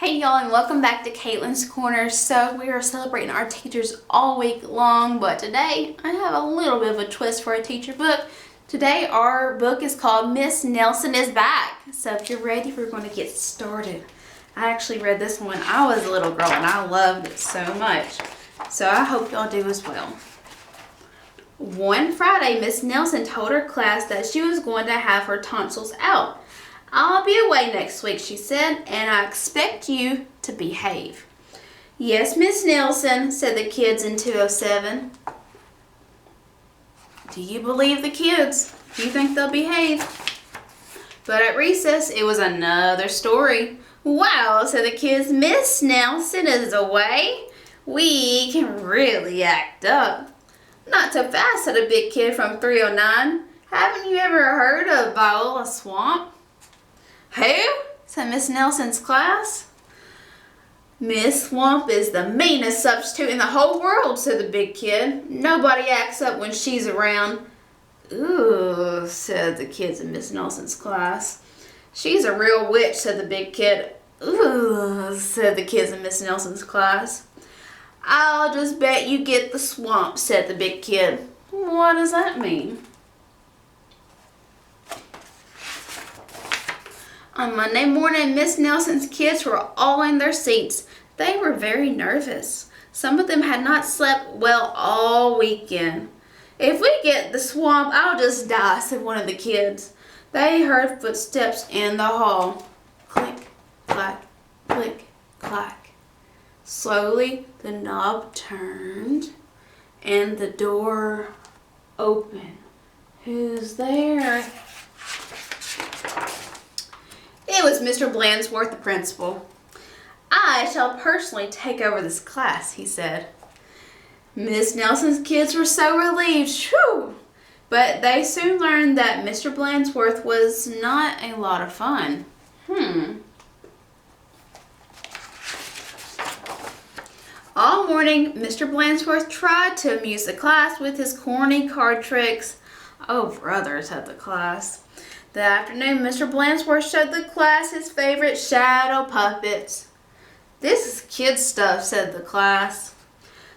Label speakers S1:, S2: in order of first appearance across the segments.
S1: Hey y'all, and welcome back to Caitlyn's Corner. So we are celebrating our teachers all week long, but today I have a little bit of a twist for a teacher book. Today our book is called Miss Nelson is Back. So if you're ready, we're going to get started. I actually read this one when I was a little girl and I loved it so much. So I hope y'all do as well. One Friday, Miss Nelson told her class that she was going to have her tonsils out. "I'll be away next week," she said, "and I expect you to behave." "Yes, Miss Nelson," said the kids in 207. Do you believe the kids? Do you think they'll behave? But at recess, it was another story. "Wow," said the kids, "Miss Nelson is away. We can really act up." "Not so fast," said a big kid from 309. "Haven't you ever heard of Viola Swamp?" "Who?" said Miss Nelson's class. "Miss Swamp is the meanest substitute in the whole world," said the big kid. "Nobody acts up when she's around." "Ooh," said the kids in Miss Nelson's class. "She's a real witch," said the big kid. "Ooh," said the kids in Miss Nelson's class. "I'll just bet you get the swamp," said the big kid. "What does that mean?" On Monday morning, Miss Nelson's kids were all in their seats. They were very nervous. Some of them had not slept well all weekend. "If we get the swamp, I'll just die," said one of the kids. They heard footsteps in the hall. Click, clack, click, clack. Slowly, the knob turned and the door opened. "Who's there?" It was Mr. Blansworth, the principal. "I shall personally take over this class," he said. Miss Nelson's kids were so relieved. Shoo! But they soon learned that Mr. Blansworth was not a lot of fun. All morning, Mr. Blansworth tried to amuse the class with his corny card tricks. "Oh, brother," said the class. That afternoon, Mr. Blansworth showed the class his favorite shadow puppets. "This is kid stuff," said the class.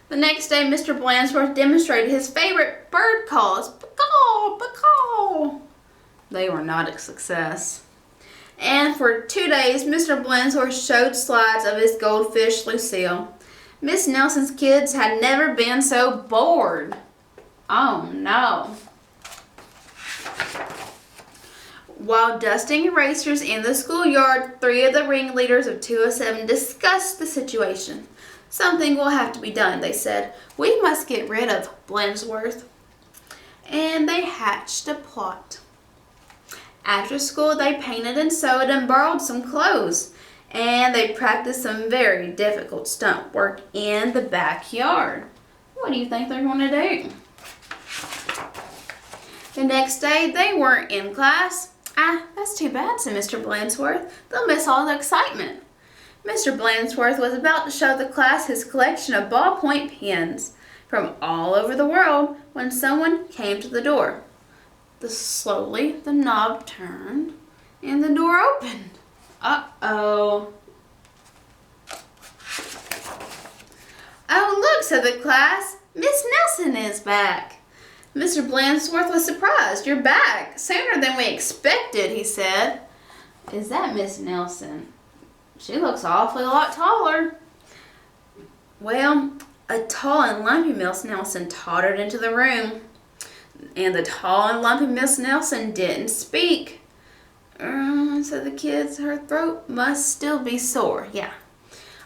S1: The next day, Mr. Blansworth demonstrated his favorite bird calls. "Pacaw, pacaw." They were not a success. And for 2 days, Mr. Blansworth showed slides of his goldfish, Lucille. Miss Nelson's kids had never been so bored. Oh no. While dusting erasers in the schoolyard, 3 of the ringleaders of 207 discussed the situation. "Something will have to be done," they said. "We must get rid of Blansworth." And they hatched a plot. After school, they painted and sewed and borrowed some clothes. And they practiced some very difficult stunt work in the backyard. What do you think they're going to do? The next day, they weren't in class. "That's too bad," said Mr. Blansworth. "They'll miss all the excitement." Mr. Blansworth was about to show the class his collection of ballpoint pens from all over the world when someone came to the door. Slowly, the knob turned and the door opened. Uh-oh. "Oh, look," said the class. "Miss Nelson is back." Mr. Blansworth was surprised. "You're back sooner than we expected," he said. "Is that Miss Nelson? She looks awfully a lot taller." Well, a tall and lumpy Miss Nelson tottered into the room. And the tall and lumpy Miss Nelson didn't speak. Said the kids. "Her throat must still be sore." "Yeah."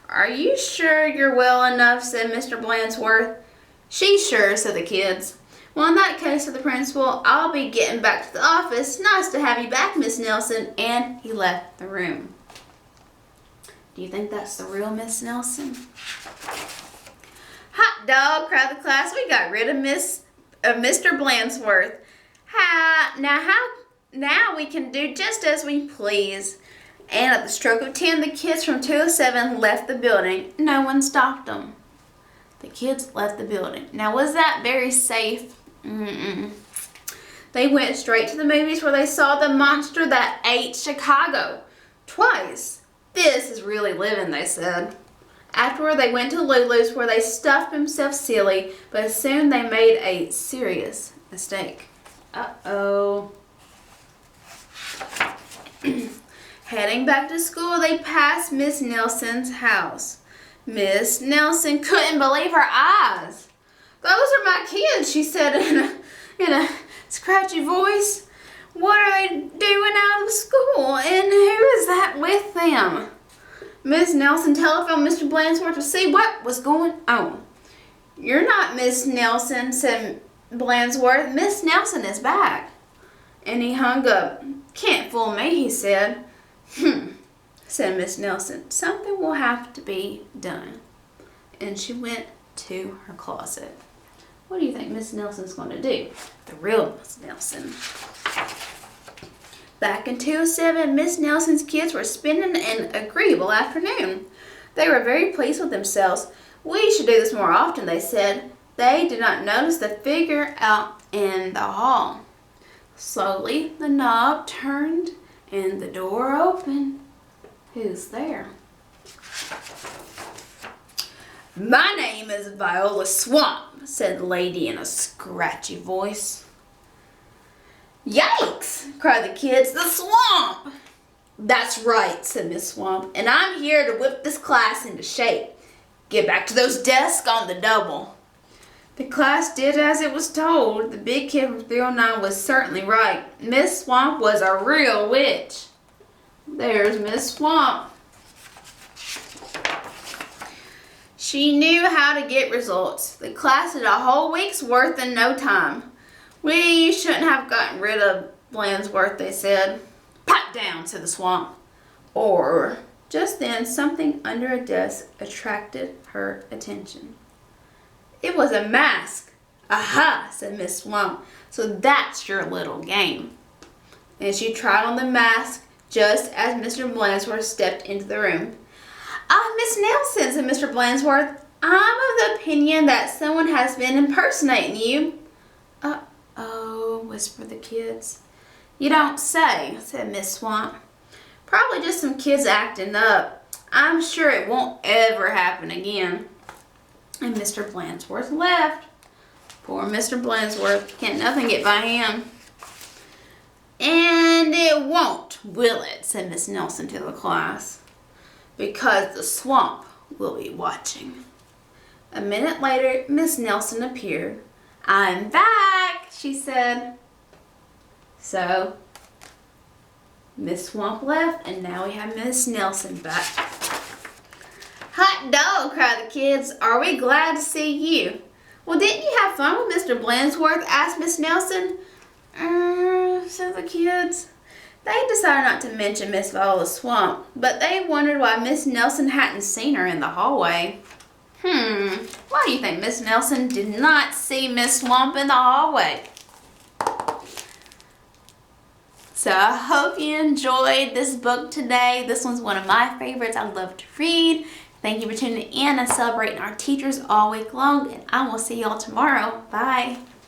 S1: "Are you sure you're well enough?" said Mr. Blansworth. "She's sure," said the kids. "Well, in that case," said the principal, "I'll be getting back to the office. Nice to have you back, Miss Nelson." And he left the room. Do you think that's the real Miss Nelson? "Hot dog," cried the class. "We got rid of Mr. Blansworth. Now we can do just as we please." And at the stroke of 10, the kids from 207 left the building. No one stopped them. The kids left the building. Now, was that very safe? They went straight to the movies where they saw the monster that ate Chicago. Twice. This is really living, they said. Afterward, they went to Lulu's where they stuffed themselves silly, but soon they made a serious mistake. Uh-oh. Heading back to school, they passed Miss Nelson's house. Miss Nelson couldn't believe her eyes. "Those are my kids," she said in a scratchy voice. "What are they doing out of school, and who is that with them?" Miss Nelson telephoned Mr. Blansworth to see what was going on. "You're not Miss Nelson," said Blansworth. "Miss Nelson is back." And he hung up. "Can't fool me," he said. Said Miss Nelson. "Something will have to be done." And she went to her closet. What do you think Miss Nelson's going to do? The real Miss Nelson. Back in 2007, Miss Nelson's kids were spending an agreeable afternoon. They were very pleased with themselves. "We should do this more often," they said. They did not notice the figure out in the hall. Slowly, the knob turned and the door opened. Who's there? "My name is Viola Swamp," said the lady in a scratchy voice. "Yikes!" cried the kids. "The swamp!" "That's right," said Miss Swamp, "and I'm here to whip this class into shape. Get back to those desks on the double." The class did as it was told. The big kid from 309 was certainly right. Miss Swamp was a real witch. There's Miss Swamp. She knew how to get results. The class did a whole week's worth in no time. "We shouldn't have gotten rid of Blansworth," they said. "Pipe down," said the Swamp. Or just then something under a desk attracted her attention. It was a mask. "Aha," said Miss Swamp. "So that's your little game." And she tried on the mask just as Mr. Blansworth stepped into the room. "Miss Nelson," said Mr. Blansworth, "I'm of the opinion that someone has been impersonating you." "Uh-oh," whispered the kids. "You don't say," said Miss Swamp. "Probably just some kids acting up. I'm sure it won't ever happen again." And Mr. Blansworth left. Poor Mr. Blansworth. Can't nothing get by him. "And it won't, will it?" said Miss Nelson to the class. "Because the Swamp will be watching." A minute later, Miss Nelson appeared. "I'm back," she said. So, Miss Swamp left, and now we have Miss Nelson back. "Hot dog," cried the kids. "Are we glad to see you?" "Well, didn't you have fun with Mr. Blansworth?" asked Miss Nelson. Said the kids. They decided not to mention Miss Viola Swamp, but they wondered why Miss Nelson hadn't seen her in the hallway. Why do you think Miss Nelson did not see Miss Swamp in the hallway? So I hope you enjoyed this book today. This one's one of my favorites. I love to read. Thank you for tuning in and celebrating our teachers all week long, and I will see y'all tomorrow. Bye.